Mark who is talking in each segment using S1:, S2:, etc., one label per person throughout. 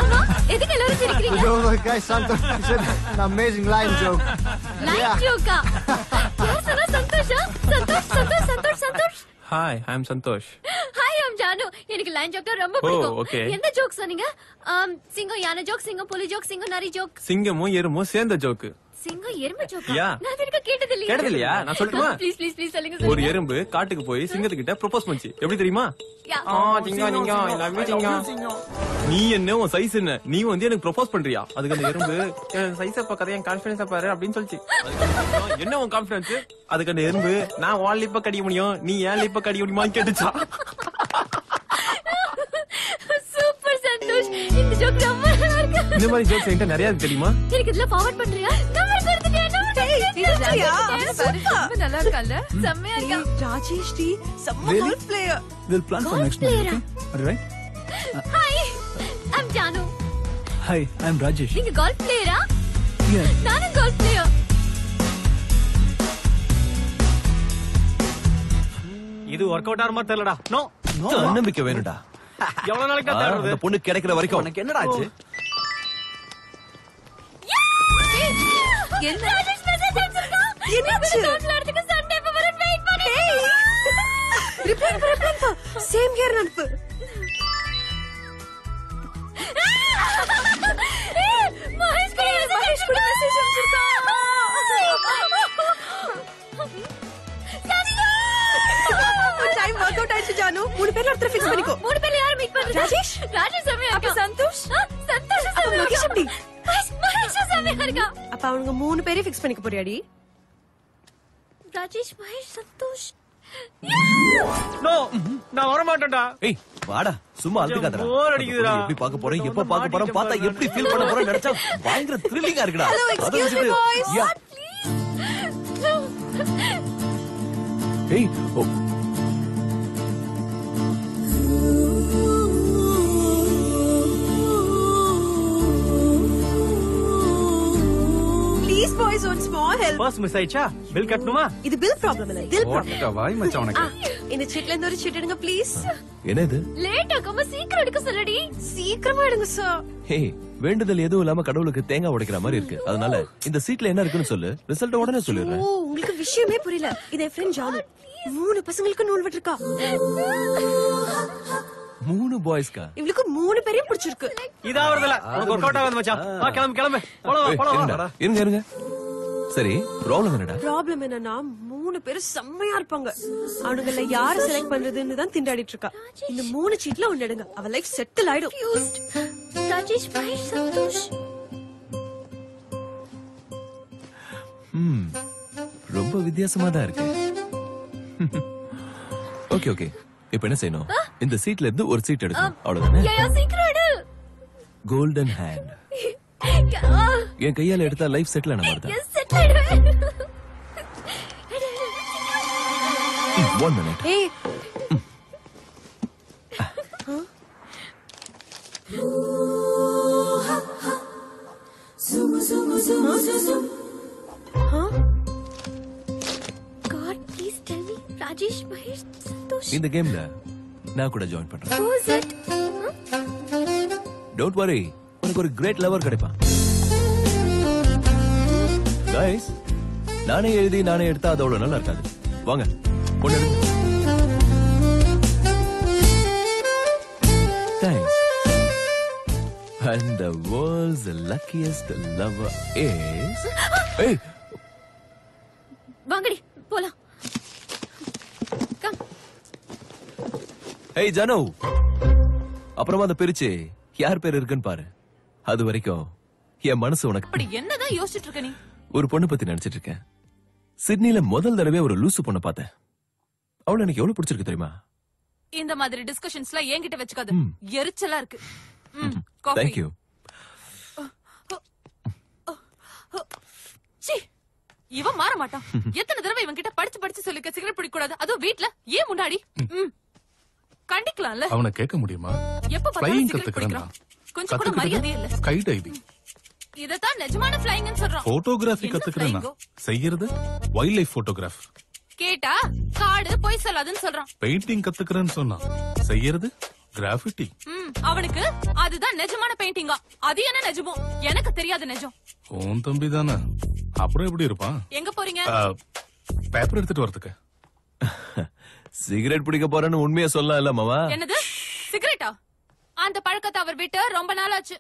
S1: அம்மா எதுக்கு எல்லாரும் சிரிக்கிறீங்க?
S2: No, guys, Santosh said an amazing line joke.
S1: Line ஜோக்கா? யார் சொன்னா சந்தோஷா? Santosh.
S3: Hi, I'm Santosh.
S1: Hi I'm Jaanu. எனக்கு லைன் ஜோக்கா ரொம்ப பிடிக்கும். எந்த ஜோக் சொன்னீங்க? சிங்கம் யானை ஜோக், சிங்கம் புலி ஜோக், சிங்கம் நரி ஜோக்.
S3: சிங்கமும் எறும்பும் சேர்ந்த ஜோக்கு.
S1: சிங்கம் எறும்பு ஜோக்கா?
S3: Yeah.
S1: நான் இதுக்கு கேட்டதில்லையே.
S3: கேட்டதில்லையா? நான் சொல்லட்டுமா?
S1: ப்ளீஸ் சொல்லுங்க.
S3: ஒரு எறும்பு காட்டுக்கு போய் சிங்கத்துக்கிட்ட ப்ரோபோஸ் பண்ணிச்சு. எப்படி தெரியுமா? சிங்கம் I love you சிங்கம். நீ என்ன உன் சைஸ் என்ன? நீ வந்து எனக்கு ப்ரோபோஸ் பண்றியா? அதுக்கு அந்த எறும்பு சைஸ பார்க்காத என் கான்ஃபிடன்ஸ பாரு அப்படின்னு சொல்லிச்சு. என்ன உன் கான்ஃபிடன்ஸ்? அதுக்கு அந்த எறும்பு நான் உன் லிப்ப கடிக்க முடியும், நீ ஏன் லிப்ப கடிக்க முடியுமான்னு கேட்டுச்சா.
S1: சூப்பர் சந்தோஷ். இந்த ஜோக் ரொம்ப நல்லா இருக்கு.
S3: இந்த மாதிரி ஜோக்ஸ் என்கிட்ட நிறைய இருக்கு தெரியுமா?
S1: எனக்கு இதெல்லாம் ஃபார்வர்ட் பண்றியா? நம்பர் கொடுத்துட்டியா? ரொம்ப நல்லா இருக்கல்ல? செம்மையா இருக்கா?
S4: ராஜேஷ் டி செம்ம golf player.
S5: We'll plan for next month, okay? Are you right?
S1: Hi, I'm Janu.
S5: Hi, I'm Rajesh.
S1: நீங்க கோல்ஃப் பிளேயரா?
S5: Yeah.
S1: நானும் கோல்ஃப் பிளேயர்.
S6: இது வொர்க் அவுட் ஆற மாதிரி தெரியலடா. நோ
S7: நம்பிக்கை வேணும்டா.
S6: எவ்வளவு நாளைக்கு தான் தேடுறது?
S7: அந்த பொண்ணு கிடைக்கிற வரைக்கும்
S2: உனக்கு என்னடா ஆச்சு?
S1: என்ன ராஜேஷ் மெசேஜ் அனுப்பிச்சிருக்கா? என்னாச்சு? கோல்ஃப்ல எடுத்துக்க சண்டே இப்ப வர வெயிட் பண்ணு.
S4: ரிப்ளை சேம் ஹியர் அனுப்பு.
S1: மகேஷ் கூட மெசேஜ் அனுப்பிச்சிருக்கா.
S4: டைம் வொர்க் அவுட் ஆயிடுச்சு ஜானு. மூணு பேர்ல ஒருத்தர ஃபிக்ஸ் பண்ணிக்கோ.
S1: மூணு பேர்ல யாரை மீட் பண்றது?
S4: ராஜேஷ்
S1: செம்மையா இருக்கா? சந்தோஷ்
S4: மகேஷ் எப்படி?
S1: மகேஷ் செம்மையா இருக்கா?
S4: அப்ப அவங்க மூணு பேரையும் ஃபிக்ஸ் பண்ணிக்க போறியாடி?
S1: ராஜேஷ் மகேஷ் சந்தோஷ்.
S6: நோ நான் வர மாட்டேன்டா.
S7: ஏய் வாடா சும்மா அழுதுகாதடா.
S6: போர் அடிக்குதுடா.
S7: எப்படி பார்க்க போறேன் எப்ப பார்க்க போறேன் பார்த்தா எப்படி ஃபீல் பண்ண போறேன் நினைச்சா பயங்கர த்ரில்லிங்கா இருக்குடா.
S4: Hello, excuse me, boys.
S7: ஏய் oh
S4: please boys one small help.
S6: Purse miss ஆயிச்சா? பில் கட்டணுமா?
S4: இது பில் ப்ராப்ளம் இல்ல, தில் ப்ராப்ளம்.
S5: ஓட்டா வாய் மச்சான் உனக்கு.
S4: இந்த சீட்ல இருந்து ஒரு சீட் எடுங்க ப்ளீஸ்.
S7: என்ன இது?
S1: லேட் ஆகாம சீக்கிரம் எடுக்க சொல்லடி.
S4: சீக்கிரமா எடுங்க சார்.
S7: ஹே வேண்டுதல் எதுவும் இல்லாம கடவுளுக்கு தேங்காய் உடைக்கிற மாதிரி இருக்கு. அதனால இந்த சீட்ல என்ன இருக்குன்னு சொல்லு, ரிசல்ட் உடனே சொல்லிடுறேன்.
S4: ஓ உங்களுக்கு விஷயமே புரியல. இது என் ஃப்ரெண்ட் ஜானு. 3 பசங்களுக்கு நூல் விட்டுருக்கா.
S7: 3 பாய்ஸ்க்கா?
S4: இவளுக்கு 3 பேரையும் பிடிச்சிருக்கு.
S6: இதா வரதுல உனக்கு வொர்க் அவுட் ஆகாது மச்சான். வா கிளம்பு. போலாம்.
S7: இருங்க. சரி ப்ராப்ளம் என்னடா?
S4: ப்ராப்ளம் என்னன்னா 3 பேரும் செம்மையா இருப்பாங்க. அவனுங்கள யார செலக்ட் பண்றதுன்னு தான் திண்டாடிட்டு இருக்கா. இந்த 3 சீட்ல ஒன்னு எடுங்க. அவ லைஃப் செட்டில் ஆயிடும்.
S1: ராஜேஷ் மகேஷ் சந்தோஷ்.
S7: ரொம்ப வித்தியாசமா தான் இருக்கு. ஓகே இப்போ என்ன செய்யணும்? இந்த சீட்ல இருந்து ஒரு சீட் எடுக்கணும். அவ்வளவுதானே?
S1: யா சீக்கிரம் எடு.
S7: Golden hand. என் கையால எடுத்தா லைஃப் செட்டில் ஆன மாதிரி
S1: எஸ் செட்டில் ஆயிடுவேன்.
S7: 1 minute.
S4: ஏய்
S1: God, please tell me, Rajesh, Mahesh, Santosh.
S7: இந்த கேம்ல நான் கூட ஜாயின் பண்றேன்.
S1: Who's it?
S7: டோன்ட் வரி, உனக்கு ஒரு கிரேட் லவர் கிடைப்பான். கைஸ், நானே எழுதி நானே எடுத்தா அது அவ்வளவு நல்லா இருக்காது. வாங்க ஒண்ணு எடுங்க. Thanks. And the world's luckiest lover is... Hey!
S1: வாங்கடி போலாம். கம்.
S7: Hey ஜானு, அப்புறமா அதை பிரிச்சு யார் பேர் இருக்குன்னு பாரு. அது வரைக்கும் என் மனசு உனக்கு.
S8: அப்படி என்னதான் யோசிச்சுட்டு இருக்க நீ?
S7: ஒரு பொண்ணு பத்தி நினைச்சிட்டு இருக்கேன். சிட்னில முதல் தடவை ஒரு லூசு பொண்ணை பார்த்தேன். அவளை எனக்கு எவ்வளவு பிடிச்சிருக்கு தெரியுமா?
S8: இந்த மாதிரி டிஸ்கஷன்ஸ்லாம் என்கிட்ட வச்சுக்காத. எரிச்சலா இருக்கு.
S7: Thank you.
S8: இவன் மாற மாட்டான். எத்தனை தடவை இவன் கிட்ட படிச்சு சொல்லிக்க சிகரெட் பிடிக்க கூடாது. அதுவும் வீட்ல ஏன் முன்னாடி கண்டிக்கலாம்ல.
S5: அவனை கேட்க முடியுமா?
S8: எப்ப
S5: ஃப்ளையிங்
S8: பார்த்தாலும் சிகரெட் பிடிக்கிறான். கொஞ்சம் கூட மரியாதையே இல்ல.
S5: Sky diving.
S8: இதத்தான் நிஜமான ஃப்ளையிங்னு சொல்றான்.
S5: போட்டோகிராஃபி கத்துக்கிறேன்னா செய்யறது வைல்ட் லைஃப் போட்டோகிராஃப்.
S8: கேட்டா காடு போய் சொல்லாதுன்னு சொல்றான்.
S5: பெயிண்டிங் கத்துக்கிறேன்னு சொன்னா செய்யறது கிராஃபிட்டி.
S8: அவனுக்கு அதுதான் நிஜமான பெயிண்டிங்கா. அது என்ன நிஜமோ எனக்கு தெரியாது. நிஜம்
S5: உன் தம்பி தானே, அப்புறம் எப்படி இருப்பான்?
S8: எங்க போறீங்க?
S5: பேப்பர் எடுத்துட்டு வரதுக்கு.
S7: சிகரெட் பிடிக்க போறேன்னு உண்மையா சொல்லலாம் இல்ல மாமா?
S8: என்னது சிகரெட்டா? அந்த பழக்கத்தை அவர் விட்டு ரொம்ப நாள் ஆச்சு.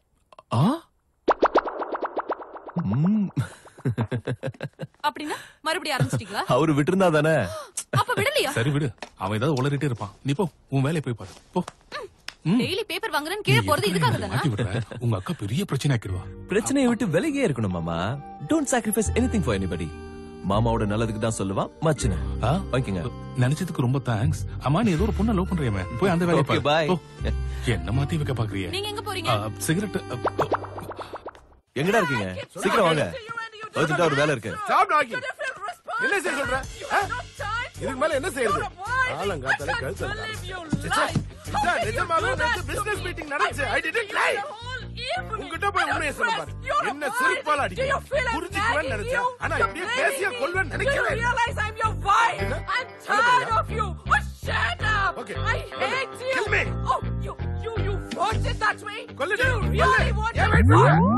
S8: அப்படின்னா மறுபடியும் ஆரம்பிச்சிட்டீங்களா?
S7: அவரு விட்டுருந்தா தானே.
S8: அப்ப விடலையா?
S5: சரி விடு, அவன் ஏதாவது உளறிட்டே இருப்பான். நீ போ, உன் வேலையை போய் பாரு போ.
S8: டெய்லி பேப்பர் வாங்குறேன்னு கீழே போறது இதுக்காக தானா?
S5: மாட்டி விடுற, உங்க அக்கா பெரிய பிரச்சனை ஆக்கிடுவா.
S7: பிரச்சனையை விட்டு விலகியே இருக்கணும் மாமா. Don't sacrifice anything for anybody. மாமாவோட நல்லதுக்கு தான் சொல்லுவா மச்சின. ஓகேங்க,
S5: நினைச்சதுக்கு ரொம்ப தேங்க்ஸ். அம்மா நீ ஏதோ ஒரு பொண்ணை லவ் பண்றியாமே, போய் அந்த வேலையை பாரு.
S7: பாய்.
S5: என்ன மாத்தி வைக்க பாக்குறிய?
S8: நீங்க எங்க போறீங்க?
S5: சிகரெட்
S7: எங்கடா இருக்கீங்க? சீக்கிரம் வாங்க, அர்ஜென்ட்டா ஒரு வேலை இருக்கு.
S9: என்ன செய்ய சொல்ற? இதுக்கு மேல என்ன செய்யறது? ஆலங்காத்தல கழுத்தல. நிஜமாவே பிசினஸ் மீட்டிங் நடந்துச்சு. ஐ டிடன்ட் லை. உன்கிட்ட போய் உண்மையை சொல்ல பாரு. என்ன சிரிப்பால அடிக்க புரிஞ்சுக்குவேன்னு நினைச்சேன். ஆனா இப்படியே பேசிய கொல்வேன்னு நினைக்கவே இல்லை.
S8: I'm your wife. I'm tired of you. Oh, shut up.
S9: Okay.
S8: I hate you.
S9: Kill me.
S8: Oh, you want it that way?
S9: கொல்லுடு.
S8: You really want it?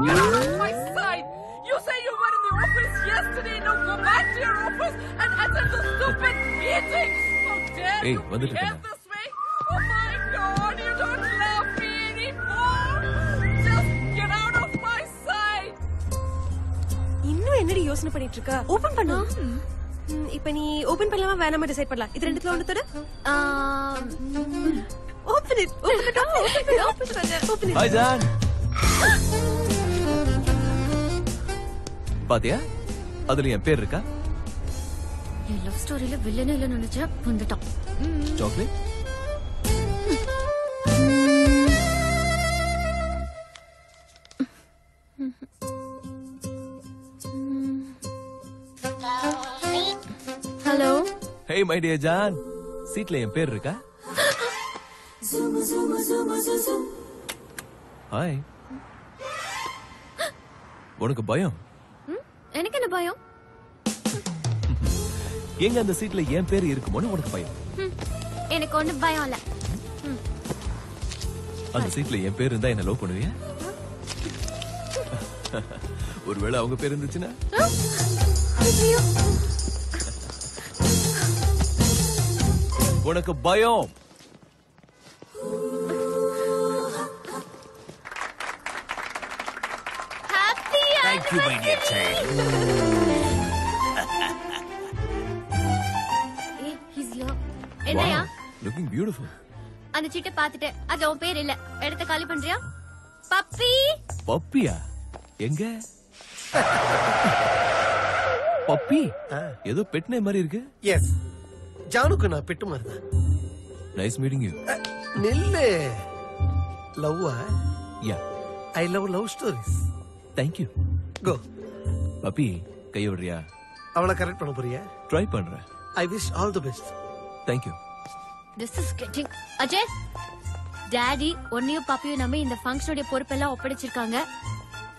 S8: Get out of my sight. You say you were in the office yesterday. Now go back to your office and attend the stupid meeting. How dare
S7: Hey,
S8: you
S7: வந்துட்டு
S8: behave this way? Oh my God, you don't love me anymore. Just get out of my sight.
S4: இன்னும் என்னடி யோசனை பண்ணிட்டு இருக்க? Open பண்ணு. இப்ப நீ open பண்ணலாமா வேணாமா டிசைட் பண்ணலாம். இது ரெண்டுத்துல ஒண்ணு தர. Open it. Open it.
S7: Hi John. பாத்தியா, அதுல என் பேர் இருக்கா?
S1: என் லவ் ஸ்டோரியில வில்லனே இல்ல நினைச்சா வந்துட்டான்.
S7: Chocolate.
S1: Hello.
S7: Hey my dear John, சீட்ல என் பேர் இருக்கா? ஹாய். உனக்கு பயம்?
S1: எனக்கு என்ன பயம்?
S7: எங்க அந்த சீட்ல என் பேர் இருக்குமோன்னு உனக்கு பயம்?
S1: எனக்கு ஒண்ணு பயம் இல்ல.
S7: அந்த சீட்ல என் பேர் இருந்தா என்ன லவ் பண்ணுவியா? ஒருவேளை அவங்க பேர் இருந்துச்சுன்னா? உனக்கு பயம்?
S1: Thank you, my dear child. He's here. என்னையா?
S7: Looking beautiful.
S1: அந்த சீட்டை பார்த்துட்டு அது உன் பேர் இல்ல. இடத்த காலி பண்றியா? பப்பி.
S7: பப்பியா? எங்க? பப்பி? ஏதோ பெட் நேம் மாதிரி இருக்கு.
S9: எஸ், ஜானுக்கு நான் பெட்டு மாதிரி தான்.
S7: Nice meeting you.
S9: நில்லு. லவ்வா?
S7: Yeah.
S9: I love love stories.
S7: Thank you.
S9: Go.
S7: Puppy கைய விடுறியா?
S9: அவளை கரெக்ட் பண்ண போறியா?
S7: ட்ரை பண்றேன்.
S9: I wish all the best.
S7: Thank you.
S1: This is getting. Ajay, daddy ஒன்னையும் பாப்பியும் நம்ம இந்த ஃபங்க்ஷனுடைய பொறுப்பெல்லாம் ஒப்படைச்சிருக்காங்க.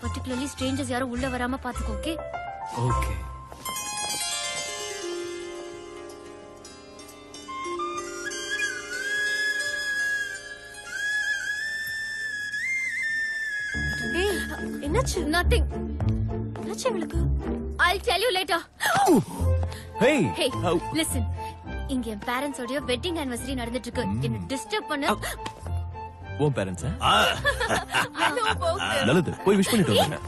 S1: பர்டிகுலர்லி ஸ்ட்ரேஞ்சர்ஸ் யாரும் உள்ள வராம பாத்துக்கோ. ஓகே?
S7: ஓகே.
S4: என்னாச்சு?
S1: Nothing.
S4: என்னாச்சு உங்களுக்கு?
S1: I'll tell you later.
S7: Hey.
S1: Hey, listen. இங்க என் பேரண்ட்ஸ் உடைய வெட்டிங் ஆனிவர்சரி நடந்துட்டு இருக்கு. என்ன டிஸ்டர்ப் பண்ண.
S7: உன் பேரண்ட்ஸா? நல்லது, போய் விஷ் பண்ணிட்டு வாங்க.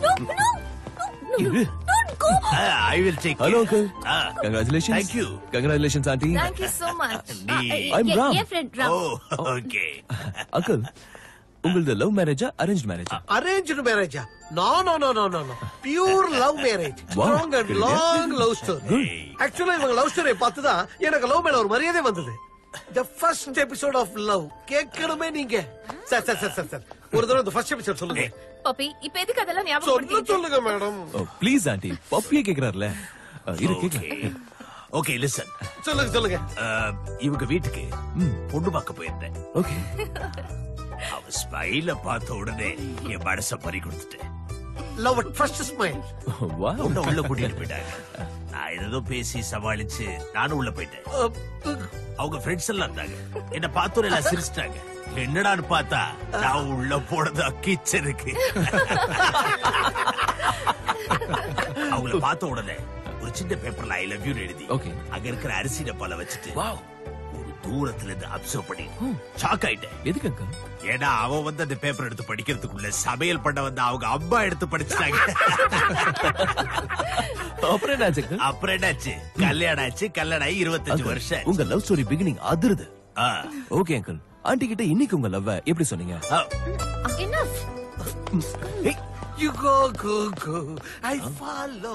S1: Don't go.
S6: I will take
S7: Hello uncle. Congratulations.
S6: Thank you.
S7: Congratulations auntie.
S8: Thank you so much.
S7: I'm Ram.
S1: என் friend Ram.
S6: Okay.
S7: Uncle, உங்களது லவ் மேரேஜா அரேஞ்ச் மேரேஜா?
S9: அரேஞ்ச்டு மேரேஜா? No no no no no no. Pure love marriage. Strong and long love story. ஆக்சுவலா இவங்க love ஸ்டோரியை பார்த்து தான் எனக்கு லவ் மேல ஒரு மரியாதை வந்தது. The first episode of love. கேட்கணுமே நீங்க. சார் சார் சார் சார் ஒரு தடவை the first episode சொல்லுங்க.
S8: பப்பி, இப்ப எதுக்கு அதெல்லாம் ஞாபகப்படுத்திட்டு?
S9: சொல்லுங்க மேடம்.
S7: ப்ளீஸ் ஆண்டி, பப்பியே கேக்குறாருல. இரு கேக்குறேன்.
S6: Okay, listen.
S9: சொல்லுங்க சொல்லுங்க.
S6: இவங்க வீட்டுக்கு பொண்ணு பார்க்க போயிருந்தேன்.
S7: ஓகே.
S6: அவ ஸ்மைல பார்த்த உடனே என் மனச பறி கொடுத்துட்டேன்.
S9: Love at first smile.
S7: Wow.
S6: உள்ள கூட்டிட்டு போயிட்டாங்க. நான் ஏதோ பேசி சமாளிச்சு நானும் உள்ள போயிட்டேன். அவங்க ஃப்ரெண்ட்ஸ் எல்லாம் இருந்தாங்க. என்ன பார்த்தோன்னே எல்லாம் சிரிச்சிட்டாங்க. என்னடான்னு பார்த்தா நான் உள்ள போனதா கிச்சனுக்கு. அவங்கள பார்த்த உடனே ஒரு சின்ன பேப்பர்ல ஐ லவ் யூ எழுதி அங்க இருக்கிற அரிசி டப்பால வச்சுட்டு ஒரு தூரத்துல இருந்து அப்சர்வ் பண்ணி ஷாக் ஆயிட்டேன்.
S7: எதுக்கு அங்கிள்?
S6: ஏன்னா அவன் வந்து அந்த பேப்பர் எடுத்து படிக்கிறதுக்குள்ள சமையல் பண்ண வந்து அவங்க அம்மா எடுத்து படிச்சிட்டாங்க.
S7: அப்புறம் என்னாச்சு?
S6: அப்புறம் என்னாச்சு, கல்யாணம் ஆச்சு. கல்யாணம் ஆகி 25 வருஷம்.
S7: உங்க லவ் ஸ்டோரி பிகினிங் அதிருது. ஓகே அங்கிள், ஆண்டி கிட்ட இன்னைக்கு உங்க லவ் எப்படி சொன்னீங்க?
S9: You go. I follow.